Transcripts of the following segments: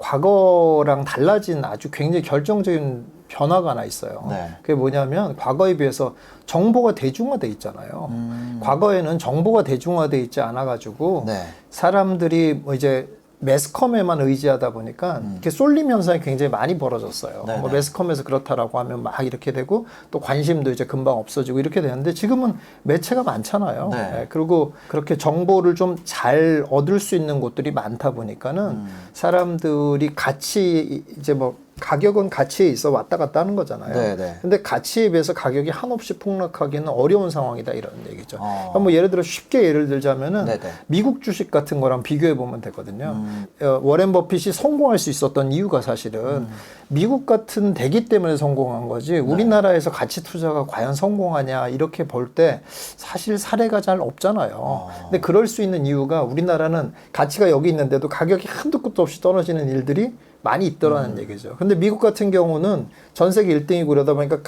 과거랑 달라진 아주 굉장히 결정적인 변화가 하나 있어요. 네. 그게 뭐냐면 과거에 비해서 정보가 대중화돼 있잖아요. 과거에는 정보가 대중화돼 있지 않아가지고 네. 사람들이 뭐 이제 매스컴에만 의지하다 보니까 이렇게 쏠림 현상이 굉장히 많이 벌어졌어요. 네네. 뭐 매스컴에서 그렇다라고 하면 막 이렇게 되고 또 관심도 이제 금방 없어지고 이렇게 되는데 지금은 매체가 많잖아요. 네. 예, 그리고 그렇게 정보를 좀 잘 얻을 수 있는 곳들이 많다 보니까는 사람들이 같이 이제 뭐 가격은 가치에 있어 왔다 갔다 하는 거잖아요. 네네. 근데 가치에 비해서 가격이 한없이 폭락하기는 어려운 상황이다 이런 얘기죠. 어. 뭐 예를 들어 쉽게 예를 들자면은 네네. 미국 주식 같은 거랑 비교해 보면 되거든요. 워렌 버핏이 성공할 수 있었던 이유가 사실은 미국 같은 대기 때문에 성공한 거지 우리나라에서 가치 투자가 과연 성공하냐 이렇게 볼 때 사실 사례가 잘 없잖아요. 근데 그럴 수 있는 이유가 우리나라는 가치가 여기 있는데도 가격이 한도 끝도 없이 떨어지는 일들이 많이 있더라는 얘기죠. 근데 미국 같은 경우는 전 세계 1등이고 그러다 보니까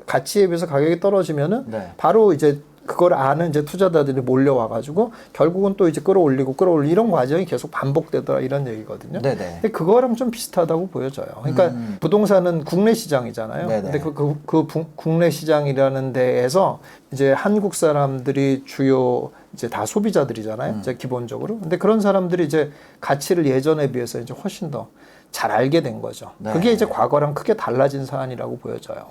가치에 비해서 가격이 떨어지면은 네. 바로 이제 그걸 아는 이제 투자자들이 몰려와가지고 결국은 또 이제 끌어올리고 이런 과정이 계속 반복되더라 이런 얘기거든요. 네네. 근데 그거랑 좀 비슷하다고 보여져요. 그러니까 부동산은 국내 시장이잖아요. 네네. 근데 그 국내 시장이라는 데에서 이제 한국 사람들이 주요 이제 다 소비자들이잖아요. 이제 기본적으로. 근데 그런 사람들이 이제 가치를 예전에 비해서 이제 훨씬 더 잘 알게 된 거죠. 네. 그게 이제 과거랑 크게 달라진 사안이라고 보여져요.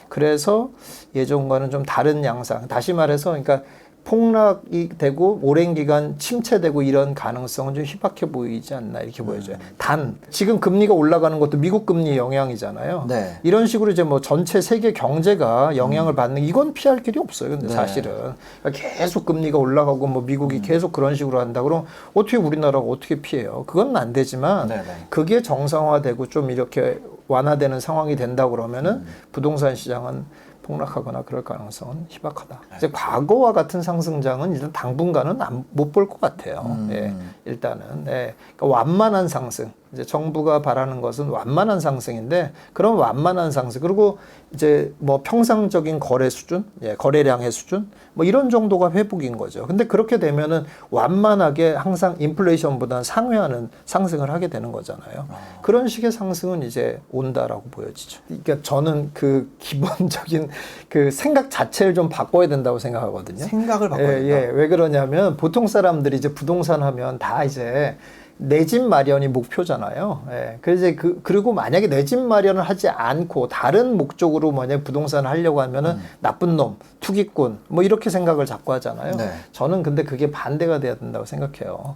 그래서 예전과는 좀 다른 양상. 다시 말해서 그러니까 폭락이 되고 오랜 기간 침체되고 이런 가능성은 좀 희박해 보이지 않나 이렇게 보여져요. 단 지금 금리가 올라가는 것도 미국 금리 영향이잖아요. 네. 이런 식으로 이제 뭐 전체 세계 경제가 영향을 받는 이건 피할 길이 없어요. 근데 네. 사실은 그러니까 계속 금리가 올라가고 뭐 미국이 계속 그런 식으로 한다 그럼 어떻게 우리나라가 어떻게 피해요? 그건 안 되지만 네네. 그게 정상화되고 좀 이렇게 완화되는 상황이 된다 그러면은 부동산 시장은 폭락하거나 그럴 가능성은 희박하다. 이제 과거와 같은 상승장은 일단 당분간은 못 볼 것 같아요. 예, 일단은. 예, 그러니까 완만한 상승. 이제 정부가 바라는 것은 완만한 상승인데 그런 완만한 상승 그리고 이제 뭐 평상적인 거래 수준, 예, 거래량의 수준 뭐 이런 정도가 회복인 거죠. 근데 그렇게 되면은 완만하게 항상 인플레이션보다는 상회하는 상승을 하게 되는 거잖아요. 그런 식의 상승은 이제 온다라고 보여지죠. 그러니까 저는 그 기본적인 그 생각 자체를 좀 바꿔야 된다고 생각하거든요. 생각을 바꿔야 된다. 예, 왜 그러냐면 보통 사람들이 이제 부동산 하면 다 이제 내 집 마련이 목표잖아요. 예. 그래서 그리고 만약에 내 집 마련을 하지 않고 다른 목적으로 만약 부동산을 하려고 하면은 나쁜 놈, 투기꾼, 뭐 이렇게 생각을 자꾸 하잖아요. 네. 저는 근데 그게 반대가 돼야 된다고 생각해요.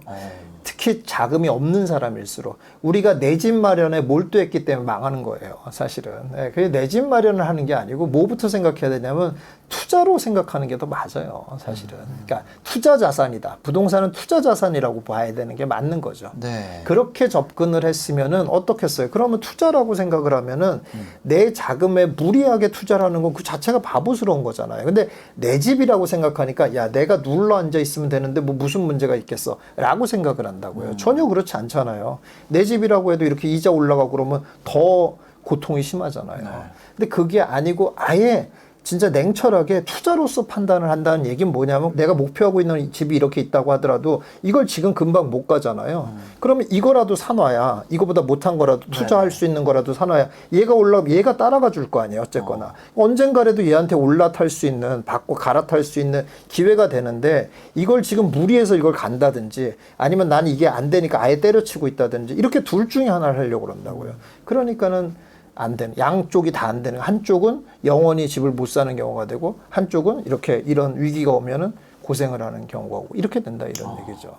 특히 자금이 없는 사람일수록 우리가 내 집 마련에 몰두했기 때문에 망하는 거예요. 사실은. 예. 그게 내 집 마련을 하는 게 아니고 뭐부터 생각해야 되냐면 투자로 생각하는 게 더 맞아요. 사실은. 그러니까 투자 자산이다. 부동산은 투자 자산이라고 봐야 되는 게 맞는 거죠. 네. 그렇게 접근을 했으면은 어떻겠어요? 그러면 투자라고 생각을 하면은 내 자금에 무리하게 투자를 하는 건 그 자체가 바보스러운 거잖아요. 근데 내 집이라고 생각하니까 야, 내가 눌러 앉아 있으면 되는데 뭐 무슨 문제가 있겠어? 라고 생각을 한다고요. 전혀 그렇지 않잖아요. 내 집이라고 해도 이렇게 이자 올라가고 그러면 더 고통이 심하잖아요. 네. 근데 그게 아니고 아예 진짜 냉철하게 투자로서 판단을 한다는 얘기는 뭐냐면 내가 목표하고 있는 집이 이렇게 있다고 하더라도 이걸 지금 금방 못 가잖아요. 그러면 이거라도 사놔야 이거보다 못한 거라도 투자할 수 있는 거라도 사놔야 얘가 따라가 줄 거 아니에요. 어쨌거나. 언젠가라도 얘한테 올라탈 수 있는 받고 갈아탈 수 있는 기회가 되는데 이걸 지금 무리해서 이걸 간다든지 아니면 난 이게 안 되니까 아예 때려치고 있다든지 이렇게 둘 중에 하나를 하려고 그런다고요. 그러니까는 안 되는 양쪽이 다 안 되는 한쪽은 영원히 집을 못 사는 경우가 되고 한쪽은 이렇게 이런 위기가 오면은 고생을 하는 경우가 오고 이렇게 된다 이런 얘기죠.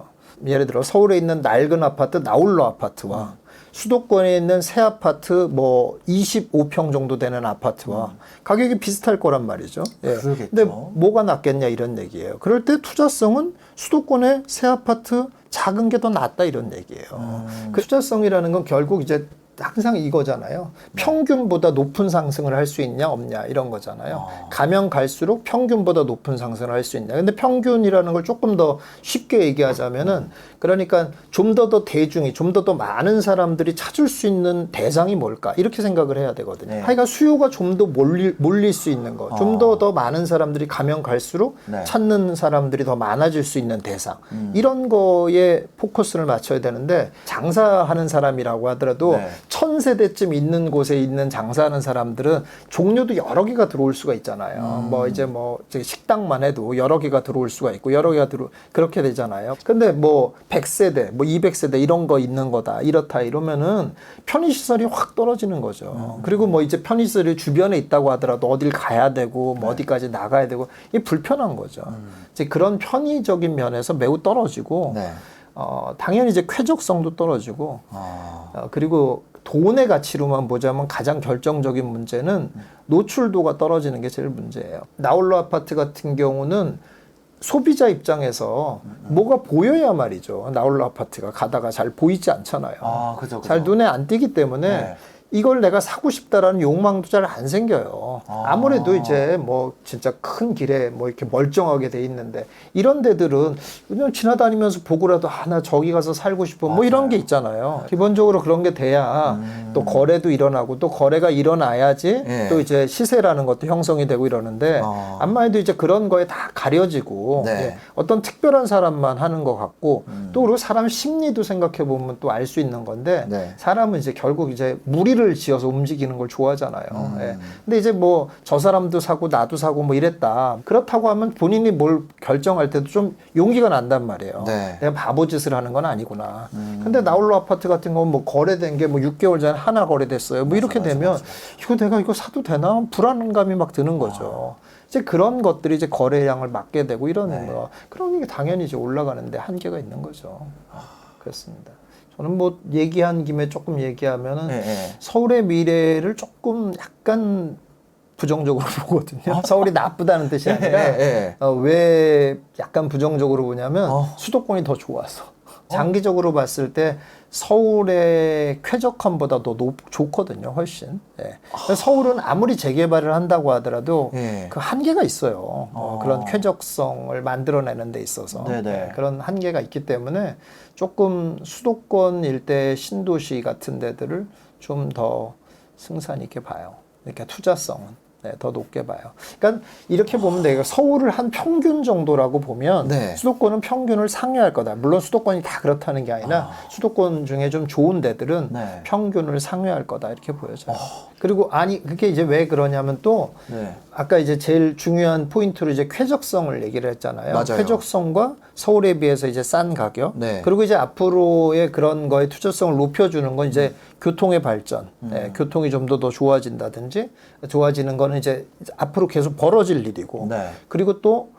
예를 들어 서울에 있는 낡은 아파트 나홀로 아파트와 수도권에 있는 새 아파트 뭐 25평 정도 되는 아파트와 가격이 비슷할 거란 말이죠. 예. 그러겠죠. 근데 뭐가 낫겠냐 이런 얘기예요. 그럴 때 투자성은 수도권의 새 아파트 작은 게 더 낫다 이런 얘기예요. 그 투자성이라는 건 결국 이제 항상 이거잖아요. 평균보다 높은 상승을 할 수 있냐 없냐 이런 거잖아요. 가면 갈수록 평균보다 높은 상승을 할 수 있냐. 근데 평균이라는 걸 조금 더 쉽게 얘기하자면은 그러니까 좀 더 대중이 좀 더 많은 사람들이 찾을 수 있는 대상이 뭘까 이렇게 생각을 해야 되거든요. 하여간 수요가 좀 더 몰릴 수 있는 거, 좀 더 많은 사람들이 가면 갈수록 찾는 사람들이 더 많아질 수 있는 대상 이런 거에 포커스를 맞춰야 되는데 장사하는 사람이라고 하더라도 1000세대쯤 있는 곳에 있는 장사하는 사람들은 종류도 여러 개가 들어올 수가 있잖아요. 뭐 이제 식당만 해도 여러 개가 들어올 수가 있고 여러 개가 그렇게 되잖아요. 근데 뭐 100세대, 뭐 200세대 이런 거 있는 거다. 이렇다 이러면은 편의시설이 확 떨어지는 거죠. 그리고 뭐 이제 편의시설이 주변에 있다고 하더라도 어딜 가야 되고 뭐 어디까지 나가야 되고 이게 불편한 거죠. 이제 그런 편의적인 면에서 매우 떨어지고 당연히 이제 쾌적성도 떨어지고 그리고 돈의 가치로만 보자면 가장 결정적인 문제는 노출도가 떨어지는 게 제일 문제예요. 나홀로 아파트 같은 경우는 소비자 입장에서 뭐가 보여야 말이죠. 나홀로 아파트가 가다가 잘 보이지 않잖아요. 그죠. 잘 눈에 안 띄기 때문에 이걸 내가 사고 싶다라는 욕망도 잘 안 생겨요. 아무래도 이제 뭐 진짜 큰 길에 뭐 이렇게 멀쩡하게 돼 있는데 이런 데들은 그냥 지나다니면서 보고라도 나 저기 가서 살고 싶어 뭐 이런 게 있잖아요. 기본적으로 그런 게 돼야 또 거래도 일어나고 또 거래가 일어나야지 또 이제 시세라는 것도 형성이 되고 이러는데 암만 해도 이제 그런 거에 다 가려지고 어떤 특별한 사람만 하는 것 같고 또 그리고 사람 심리도 생각해 보면 또 알 수 있는 건데 사람은 이제 결국 이제 무리를 지어서 움직이는 걸 좋아하잖아요. 근데 이제 뭐 저 사람도 사고 나도 사고 뭐 이랬다. 그렇다고 하면 본인이 뭘 결정할 때도 좀 용기가 난단 말이에요. 내가 바보짓을 하는 건 아니구나. 근데 나홀로 아파트 같은 건 뭐 거래된 게 뭐 6개월 전에 하나 거래됐어요. 뭐 이렇게 되면 이거 내가 이거 사도 되나? 불안감이 막 드는 거죠. 이제 그런 것들이 이제 거래량을 막게 되고 이러는 거. 그런 게 당연히 이제 올라가는데 한계가 있는 거죠. 그렇습니다. 저는 뭐 얘기한 김에 조금 얘기하면은 서울의 미래를 조금 약간 부정적으로 보거든요. 서울이 나쁘다는 뜻이 아니라 왜 약간 부정적으로 보냐면 수도권이 더 좋아서 장기적으로 봤을 때 서울의 쾌적함보다 더 좋거든요, 훨씬. 서울은 아무리 재개발을 한다고 하더라도 그 한계가 있어요. 그런 쾌적성을 만들어내는 데 있어서 그런 한계가 있기 때문에 조금 수도권 일대 신도시 같은 데들을 좀 더 승산 있게 봐요. 이렇게 투자성은. 더 높게 봐요. 그러니까 이렇게 보면 내가 서울을 한 평균 정도라고 보면 수도권은 평균을 상회할 거다. 물론 수도권이 다 그렇다는 게 아니라 수도권 중에 좀 좋은 데들은 평균을 상회할 거다. 이렇게 보여져요. 그리고 그게 이제 왜 그러냐면 또 아까 이제 제일 중요한 포인트로 이제 쾌적성을 얘기를 했잖아요. 맞아요. 쾌적성과 서울에 비해서 이제 싼 가격. 그리고 이제 앞으로의 그런 거에 투자성을 높여주는 건 이제 교통의 발전. 교통이 좀 더 좋아진다든지 좋아지는 거는 이제 앞으로 계속 벌어질 일이고. 그리고 또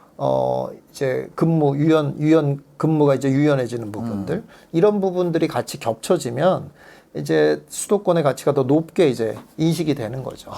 이제 유연 근무가 이제 유연해지는 부분들. 이런 부분들이 같이 겹쳐지면 이제 수도권의 가치가 더 높게 이제 인식이 되는 거죠.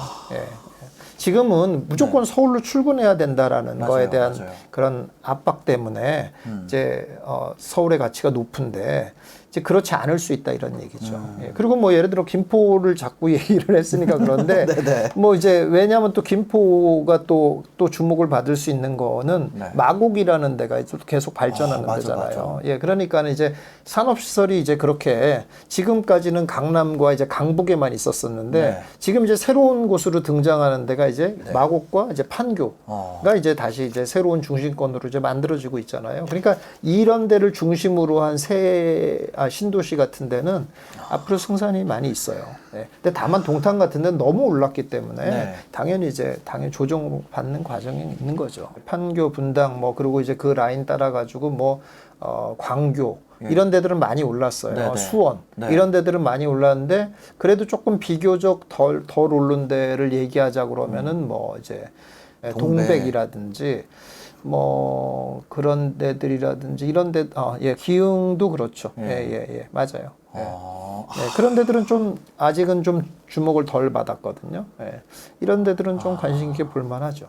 지금은 무조건 서울로 출근해야 된다라는 거에 대한 그런 압박 때문에 이제 서울의 가치가 높은데 이제 그렇지 않을 수 있다 이런 얘기죠. 그리고 뭐 예를 들어 김포를 자꾸 얘기를 했으니까 그런데 뭐 이제 왜냐하면 또 김포가 또 주목을 받을 수 있는 거는 마곡이라는 데가 계속 발전하는 데잖아요. 그러니까는 이제 산업시설이 이제 그렇게 지금까지는 강남과 이제 강북에만 있었었는데 지금 이제 새로운 곳으로 등장하는 데가 이제 마곡과 이제 판교가 이제 다시 이제 새로운 중심권으로 이제 만들어지고 있잖아요. 그러니까 이런 데를 중심으로 한 신도시 같은 데는 앞으로 승산이 많이 있어요. 근데 다만 동탄 같은 데는 너무 올랐기 때문에 당연히 조정받는 과정이 있는 거죠. 판교, 분당 뭐 그리고 이제 그 라인 따라 가지고 뭐 광교 이런 데들은 많이 올랐어요. 수원 이런 데들은 많이 올랐는데 그래도 조금 비교적 덜 오른 데를 얘기하자 그러면은 뭐 이제 동백이라든지 뭐 그런 데들이라든지 이런 데 기흥도 그렇죠. 맞아요. 그런 데들은 좀 아직은 좀 주목을 덜 받았거든요. 이런 데들은 좀 관심 있게 볼 만하죠.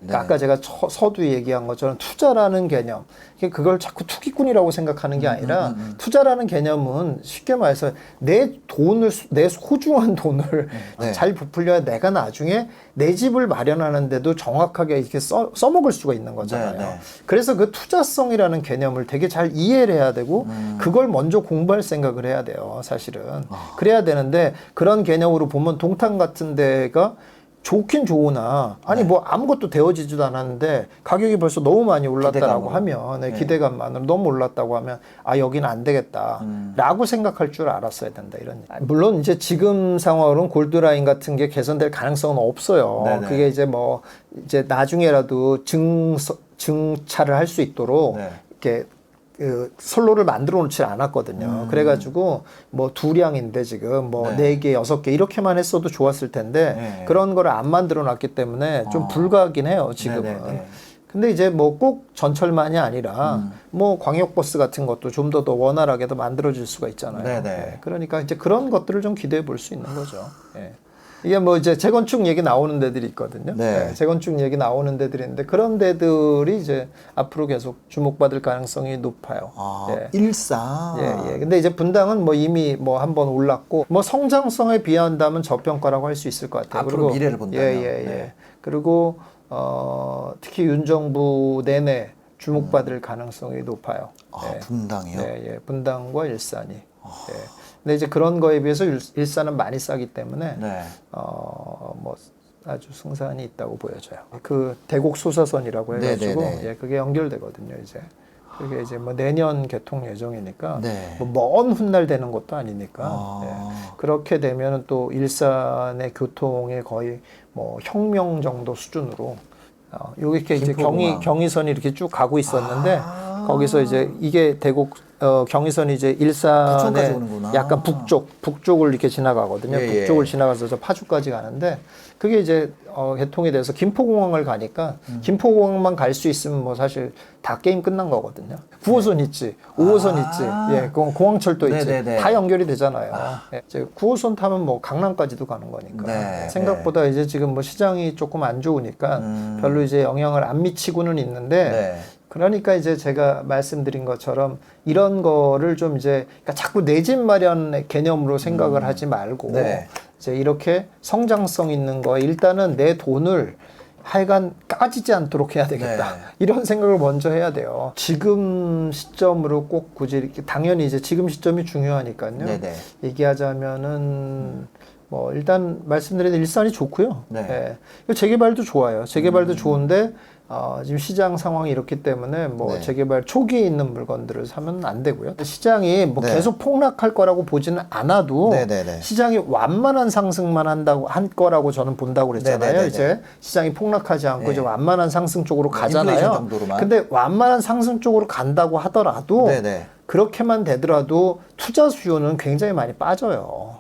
그러니까 아까 제가 서두에 얘기한 것처럼 투자라는 개념, 그걸 자꾸 투기꾼이라고 생각하는 게 아니라 투자라는 개념은 쉽게 말해서 내 돈을, 내 소중한 돈을 잘 부풀려야 내가 나중에 내 집을 마련하는데도 정확하게 이렇게 써먹을 수가 있는 거잖아요. 그래서 그 투자성이라는 개념을 되게 잘 이해를 해야 되고 그걸 먼저 공부할 생각을 해야 돼요, 사실은. 그래야 되는데 그런 개념으로 보면 동탄 같은 데가 좋긴 좋으나 아니 뭐 아무것도 되어지지도 않았는데 가격이 벌써 너무 많이 올랐다라고 하면 기대감만으로 너무 올랐다고 하면 아 여기는 안 되겠다 라고 생각할 줄 알았어야 된다 이런. 물론 이제 지금 상황으로는 골드라인 같은 게 개선될 가능성은 없어요. 그게 이제 뭐 이제 나중에라도 증차를 할 수 있도록 이렇게 그 선로를 만들어 놓지 않았거든요. 그래가지고 뭐 2량인데 지금 뭐 4개, 6개 이렇게만 했어도 좋았을 텐데 그런 거를 안 만들어 놨기 때문에 좀 불가하긴 해요, 지금은. 근데 이제 뭐 꼭 전철만이 아니라 뭐 광역버스 같은 것도 좀 더 원활하게도 만들어질 수가 있잖아요. 그러니까 이제 그런 것들을 좀 기대해 볼 수 있는 거죠. 이게 뭐 이제 재건축 얘기 나오는 데들이 있거든요. 재건축 얘기 나오는 데들인데 그런 데들이 이제 앞으로 계속 주목받을 가능성이 높아요. 일산. 근데 이제 분당은 뭐 이미 뭐 한번 올랐고 뭐 성장성에 비한다면 저평가라고 할 수 있을 것 같아요. 앞으로 그리고 미래를 본다면. 그리고 특히 윤 정부 내내 주목받을 가능성이 높아요. 분당이요? 분당과 일산이. 근데 이제 그런 거에 비해서 일산은 많이 싸기 때문에 뭐 아주 승산이 있다고 보여져요. 그 대곡 소사선이라고 해가지고 그게 연결되거든요. 이제 그게 이제 뭐 내년 개통 예정이니까 뭐 먼 훗날 되는 것도 아니니까 그렇게 되면 또 일산의 교통이 거의 뭐 혁명 정도 수준으로 요게 이제 경의선이 이렇게 쭉 가고 있었는데 거기서 이제 이게 대곡 경의선이 이제 일산의 약간 북쪽을 이렇게 지나가거든요. 북쪽을 지나가서 저 파주까지 가는데 그게 이제 개통이 돼서 김포공항을 가니까 김포공항만 갈 수 있으면 뭐 사실 다 게임 끝난 거거든요. 9호선 있지, 5호선 있지, 공항철도 있지, 다 연결이 되잖아요. 이제 9호선 타면 뭐 강남까지도 가는 거니까 생각보다 이제 지금 뭐 시장이 조금 안 좋으니까 별로 이제 영향을 안 미치고는 있는데. 그러니까 이제 제가 말씀드린 것처럼 이런 거를 좀 이제 그러니까 자꾸 내 집 마련 개념으로 생각을 하지 말고 이제 이렇게 성장성 있는 거 일단은 내 돈을 하여간 까지지 않도록 해야 되겠다. 이런 생각을 먼저 해야 돼요. 지금 시점으로 꼭 굳이 이렇게 당연히 이제 지금 시점이 중요하니까요. 얘기하자면은 뭐 일단 말씀드린 일산이 좋고요. 재개발도 좋아요. 재개발도 좋은데 지금 시장 상황이 이렇기 때문에 뭐 재개발 초기에 있는 물건들을 사면 안 되고요. 시장이 뭐 계속 폭락할 거라고 보지는 않아도 시장이 완만한 상승만 할 거라고 저는 본다고 그랬잖아요. 이제 시장이 폭락하지 않고 이제 완만한 상승 쪽으로 가잖아요. 근데 완만한 상승 쪽으로 간다고 하더라도 그렇게만 되더라도 투자 수요는 굉장히 많이 빠져요.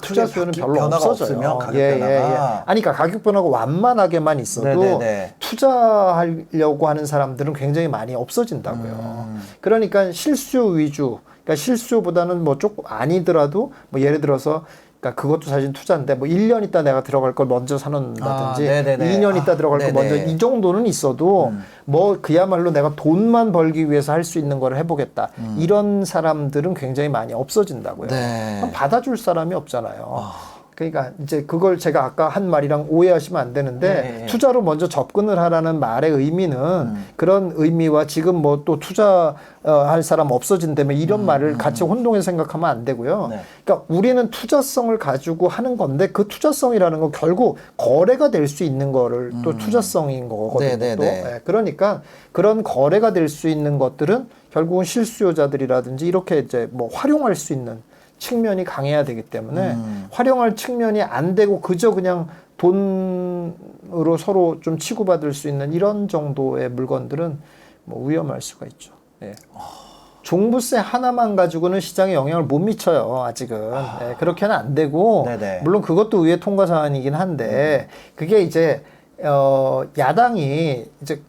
투자 수요는 별로 없어져요. 가격 변화가. 아니, 그러니까 가격 변화가 완만하게만 있어도 투자하려고 하는 사람들은 굉장히 많이 없어진다고요. 그러니까 실수요 위주, 그러니까 실수요보다는 뭐 조금 아니더라도 뭐 예를 들어서 그러니까 그것도 사실 투자인데 뭐 1년 있다 내가 들어갈 걸 먼저 사놓는다든지 2년 있다 들어갈 걸 먼저 이 정도는 있어도 뭐 그야말로 내가 돈만 벌기 위해서 할 수 있는 걸 해보겠다. 이런 사람들은 굉장히 많이 없어진다고요. 받아줄 사람이 없잖아요. 그러니까 이제 그걸 제가 아까 한 말이랑 오해하시면 안 되는데 투자로 먼저 접근을 하라는 말의 의미는 그런 의미와 지금 뭐 또 투자할 사람 없어진다면 이런 말을 같이 혼동해서 생각하면 안 되고요. 그러니까 우리는 투자성을 가지고 하는 건데 그 투자성이라는 건 결국 거래가 될 수 있는 거를 또 투자성인 거거든요. 그러니까 그런 거래가 될 수 있는 것들은 결국은 실수요자들이라든지 이렇게 이제 뭐 활용할 수 있는 측면이 강해야 되기 때문에 활용할 측면이 안 되고 그저 그냥 돈으로 서로 좀 치고받을 수 있는 이런 정도의 물건들은 뭐 위험할 수가 있죠. 종부세 하나만 가지고는 시장에 영향을 못 미쳐요. 아직은. 그렇게는 안 되고 물론 그것도 의회 통과 사안이긴 한데 그게 이제 야당이 이제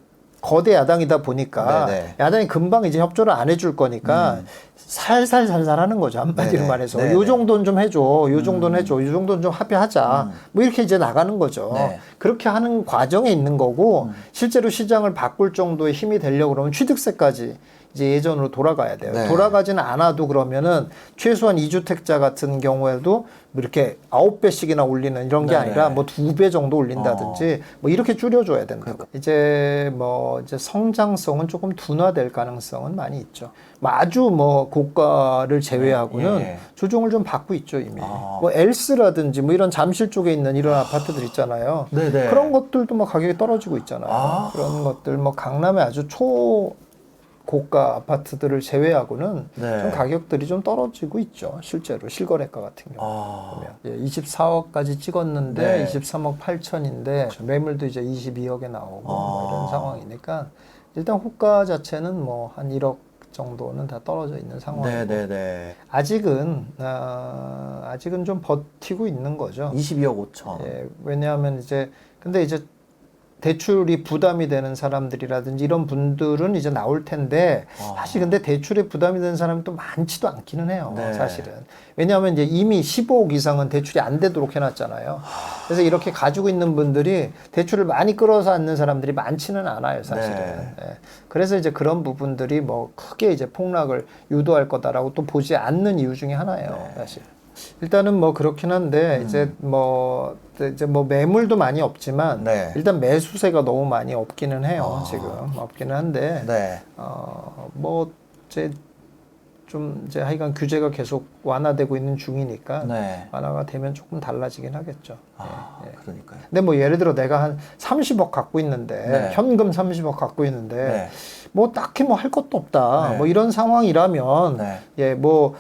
거대 야당이다 보니까 네네. 야당이 금방 이제 협조를 안 해줄 거니까 살살 하는 거죠. 한마디로 네네. 말해서. 네네. 요 정도는 좀 해줘. 요 정도는 해줘. 요 정도는 좀 합의하자. 뭐 이렇게 이제 나가는 거죠. 네. 그렇게 하는 과정에 있는 거고 실제로 시장을 바꿀 정도의 힘이 되려고 그러면 취득세까지 이제 예전으로 돌아가야 돼요. 네. 돌아가지는 않아도 그러면은 최소한 2주택자 같은 경우에도 뭐 이렇게 9배씩이나 올리는 이런 게 네네. 아니라 뭐 2배 정도 올린다든지 뭐 이렇게 줄여줘야 된다고. 이제 뭐 이제 성장성은 조금 둔화될 가능성은 많이 있죠. 뭐 아주 뭐 고가를 제외하고는 예. 조정을 좀 받고 있죠 이미. 뭐 엘스라든지 뭐 이런 잠실 쪽에 있는 이런 아파트들 있잖아요. 네네. 그런 것들도 뭐 가격이 떨어지고 있잖아요. 그런 것들 뭐 강남의 아주 고가 아파트들을 제외하고는 네. 좀 가격들이 좀 떨어지고 있죠. 실제로 실거래가 같은 경우 보면 24억까지 찍었는데 네. 23억 8천인데 매물도 이제 22억에 나오고 뭐 이런 상황이니까 일단 호가 자체는 뭐 한 1억 정도는 다 떨어져 있는 상황이고 네네네. 아직은 좀 버티고 있는 거죠. 22억 5천. 예, 왜냐하면 이제 근데 이제 대출이 부담이 되는 사람들이라든지 이런 분들은 이제 나올 텐데 사실 근데 대출에 부담이 되는 사람이 또 많지도 않기는 해요. 네. 사실은. 왜냐하면 이제 이미 15억 이상은 대출이 안 되도록 해놨잖아요. 그래서 이렇게 가지고 있는 분들이 대출을 많이 끌어서 앉는 사람들이 많지는 않아요. 사실은. 네. 예. 그래서 이제 그런 부분들이 뭐 크게 이제 폭락을 유도할 거다라고 또 보지 않는 이유 중에 하나예요. 사실. 일단은 뭐 그렇긴 한데 이제 뭐 매물도 많이 없지만 네. 일단 매수세가 너무 많이 없기는 해요. 지금 없기는 한데 네. 뭐 이제 하여간 규제가 계속 완화되고 있는 중이니까 네. 완화가 되면 조금 달라지긴 하겠죠. 예. 그러니까요. 근데 뭐 예를 들어 내가 한 30억 갖고 있는데 네. 현금 30억 갖고 있는데 네. 뭐 딱히 뭐 할 것도 없다. 네. 뭐 이런 상황이라면 네. 예, 뭐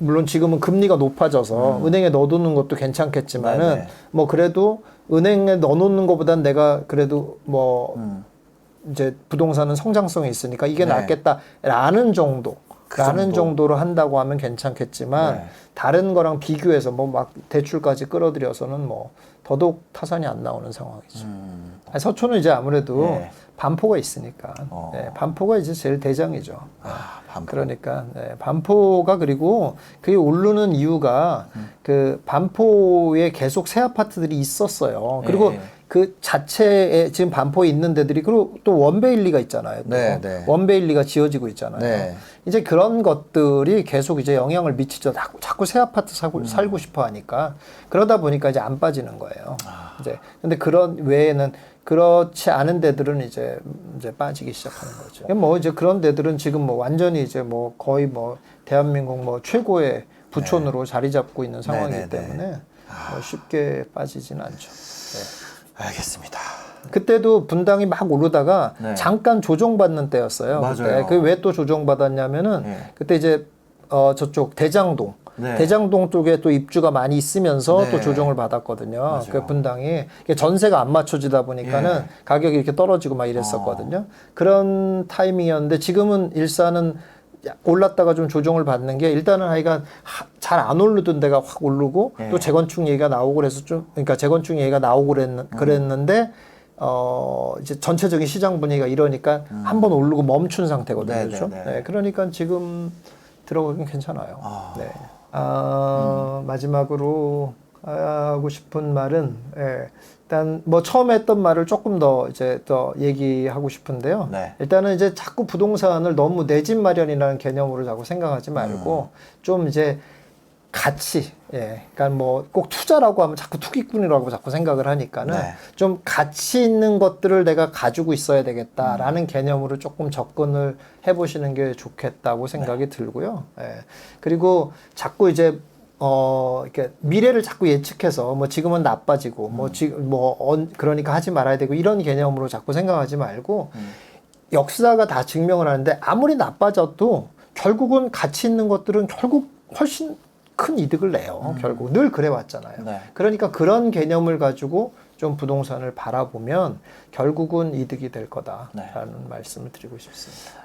물론 지금은 금리가 높아져서 은행에 넣어두는 것도 괜찮겠지만은 네네. 뭐 그래도 은행에 넣어놓는 것보단 내가 그래도 뭐 이제 부동산은 성장성이 있으니까 이게 네. 낫겠다라는 정도. 그 라는 정도. 정도로 한다고 하면 괜찮겠지만 네. 다른 거랑 비교해서 뭐 막 대출까지 끌어들여서는 뭐 더더욱 타산이 안 나오는 상황이죠. 아니, 서초는 이제 아무래도 네. 반포가 있으니까 네, 반포가 이제 제일 대장이죠. 반포. 그러니까 반포가 그리고 그게 오르는 이유가 그 반포에 계속 새 아파트들이 있었어요. 그리고 네. 그 자체에 지금 반포에 있는 데들이 그리고 또 원베일리가 있잖아요. 또. 네, 네. 원베일리가 지어지고 있잖아요. 네. 이제 그런 것들이 계속 이제 영향을 미치죠. 자꾸 새 아파트 살고 싶어 하니까 그러다 보니까 이제 안 빠지는 거예요. 이제 근데 그런 외에는 그렇지 않은 데들은 이제 빠지기 시작하는 거죠. 뭐 이제 그런 데들은 지금 뭐 완전히 이제 뭐 거의 뭐 대한민국 뭐 최고의 부촌으로 자리 잡고 있는 상황이기 때문에 뭐 쉽게 빠지지는 않죠. 네. 알겠습니다. 그때도 분당이 막 오르다가 네. 잠깐 조정받는 때였어요. 맞아요. 그 왜 또 조정받았냐면은 그때 이제 저쪽 대장동. 네. 대장동 쪽에 또 입주가 많이 있으면서 네. 또 조정을 받았거든요. 맞아요. 그 분당이 이게 전세가 안 맞춰지다 보니까는 가격이 이렇게 떨어지고 막 이랬었거든요. 그런 타이밍이었는데 지금은 일산은 올랐다가 좀 조정을 받는 게 일단은 하여간 잘 안 오르던 데가 확 오르고 또 재건축 얘기가 나오고 그래서 그러니까 재건축 얘기가 나오고 그랬는데 이제 전체적인 시장 분위기가 이러니까 한번 오르고 멈춘 상태거든요. 그렇죠? 네, 그러니까 지금 들어가긴 괜찮아요. 네. 마지막으로 하고 싶은 말은 일단 뭐 처음에 했던 말을 조금 더 얘기하고 싶은데요. 네. 일단은 이제 자꾸 부동산을 너무 내 집 마련이라는 개념으로 자꾸 생각하지 말고 좀 이제 가치, 그러니까 뭐 꼭 투자라고 하면 자꾸 투기꾼이라고 자꾸 생각을 하니까는 좀 가치 있는 것들을 내가 가지고 있어야 되겠다라는 개념으로 조금 접근을 해보시는 게 좋겠다고 생각이 들고요. 그리고 자꾸 이제 이렇게 미래를 자꾸 예측해서 뭐 지금은 나빠지고 그러니까 하지 말아야 되고 이런 개념으로 자꾸 생각하지 말고 역사가 다 증명을 하는데 아무리 나빠져도 결국은 가치 있는 것들은 결국 훨씬 큰 이득을 내요. 결국 늘 그래 왔잖아요. 그러니까 그런 개념을 가지고 좀 부동산을 바라보면 결국은 이득이 될 거다라는 말씀을 드리고 싶습니다.